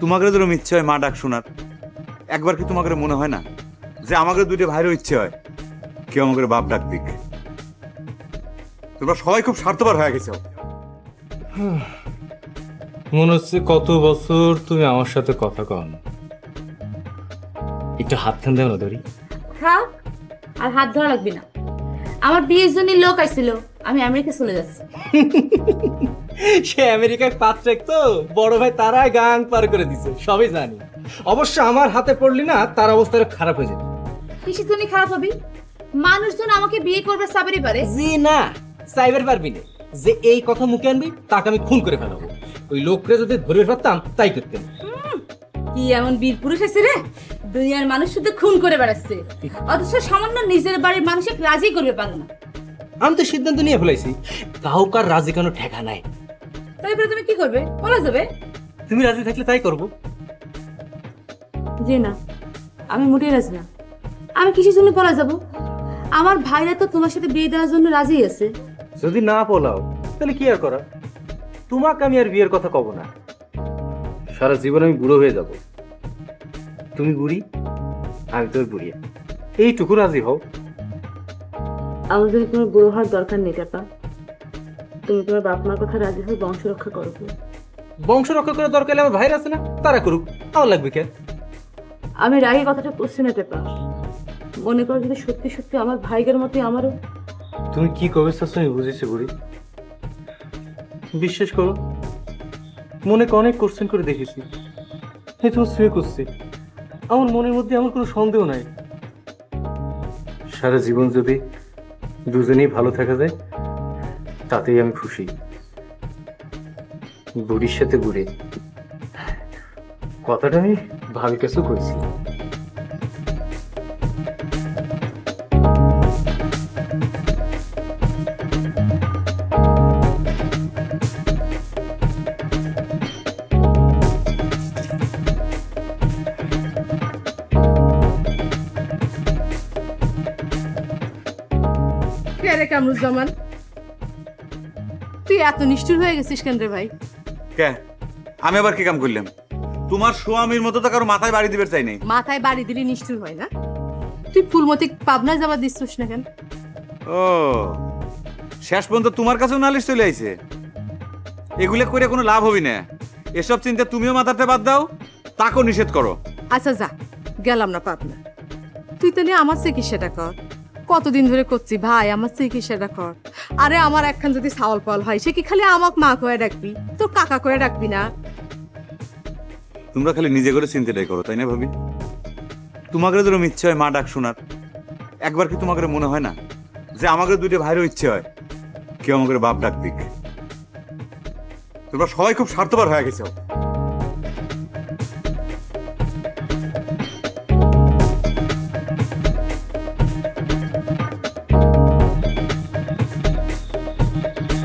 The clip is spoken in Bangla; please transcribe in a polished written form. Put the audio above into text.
তোমাকে যেরকম ইচ্ছে হয় মা ডাক শোনার, একবার কি তোমাকে মনে হয় না যে আমাকে দুইটা ভাইরও ইচ্ছে হয় কেউ আমাকে বাপ ডাক দিক? তোমরা সবাই খুব স্বার্থপর হয়ে গেছো। মনে হচ্ছে কত বছর তুমি আমার সাথে কথা কও না। একটু হাত খান দেও না ধরি। থাক, আর হাত ধরা লাগবে না। আমার বিয়ের জন্য লোক আইছিল, আমি আমেরিকা চলে যাচ্ছি। সে আমেরিকায় পাত্রেক তো বড় ভাই তারাই গাং পার করে দিছে, সবই জানি। অবশ্য আমার হাতে পড়লি না তার অবস্থা খারাপ হয়ে যাবে। কিসের জন্য খারাপ হবে? মানুষজন আমাকে বিয়ে করবে সাবেরই পারে। জি না, সাইবার পারবি না। যে এই কথা মুখে আনবি তাকে আমি খুন করে ফেলাবো। ওই লোককে যদি ধরে ফেলতাম তাই করতেন। কি এমন বীর পুরুষ আছে রে, দুনিয়ার মানুষ শুধু খুন করে বেড়াচ্ছে, অথচ সামান্য নিজের বাড়ির মানুষকে রাজি করবে পারে না। আমি তো সিদ্ধান্ত নিয়ে ফেলাইছি, কাউকার রাজি কোনো ঠেকা নাই। তারপরে তুমি কি করবে? পলা যাবে? তুমি রাজি থাকলে তাই করবো। জি না, আমি মোটেই রাজি না। আমি কিসের জন্য পলা যাব? আমার ভাইরা তো তোমার সাথে বিয়ে দেওয়ার জন্য রাজি আছে। যদি না পলাও তাহলে কি আর করা? তোমাকে আমি আর বিয়ের কথা কব না। সারা জীবন আমি বুড়ো হয়ে যাব। তুমি বুড়ি, আমি তোর বুড়ি, এইটুকু রাজি হও। আমাদের কোনো বুড়ো হওয়ার দরকার নেই টাকা। তুমি তোমার বাপ মার কথা রাজি হয়ে বংশ রক্ষা করো। বংশ রক্ষা করার দরকার হলে আমার ভাইরা আছে না, তারা করুক, আমার লাগবে কে? আমি রাগে কথাটা করছি না টেপা। মনে করো যদি সত্যি সত্যি আমার ভাইগের মতোই আমারও। তুমি কি কবে চাচ্ছ আমি বুঝেছি বুড়ি। বিশ্বাস করো, মনে অনেক কোশ্চেন করে দেখেছি, এই তোমার শুয়ে করছি। আমার মনের মধ্যে আমার কোনো সন্দেহ নাই। সারা জীবন যদি দুজনেই ভালো থাকা যায় তাতেই আমি খুশি। বুড়ির সাথে বুড়ি, কথাটা আমি ভাবি কাছেও কইছি। কামরুজ্জামান, তুই এত নিষ্ঠুর হয়ে গেছিস কেন রে ভাই? কে? আমি আবার কি কাম করলাম? তোমার স্বামীর মতো তো কারো মাথায় বাড়ি দিবে চাই নাই। মাথায় বাড়ি দিলে নিষ্ঠুর হয় না? তুই ফুলমতি পাবনায় যাবার দিচ্ছিস না কেন? ও, শেষ পর্যন্ত তোমার কাছেও নালিশ চলে আইছে। এগুলো করে কোনো লাভ হবি না। এসব চিন্তা তুমিও মাথাতে বাদ দাও, তাকেও নিষেধ করো। আচ্ছা যা, গেলাম না পাবনা। তুই তাহলে আমার চিকিৎসাটা কর। কতদিন ধরে করছি ভাই, আমার চিকিৎসাটা কর। আরে আমার একখান যদি ছাওয়াল পাল হয়, সে কি খালি আমাকে মা কয়ে ডাকবি, তোর কাকা কয়ে ডাকবি না? তোমরা খালি নিজে করে চিন্তাটাই করো, তাই না ভাবি? তোমাকে যেরকম ইচ্ছে হয় মা ডাক শোনার, একবার কি তোমাকে মনে হয় না যে আমাকে দুইটা ভাইরও ইচ্ছে হয় কেউ আমাকে বাপ ডাক দিক? তোমরা সবাই খুব স্বার্থপর হয়ে গেছো।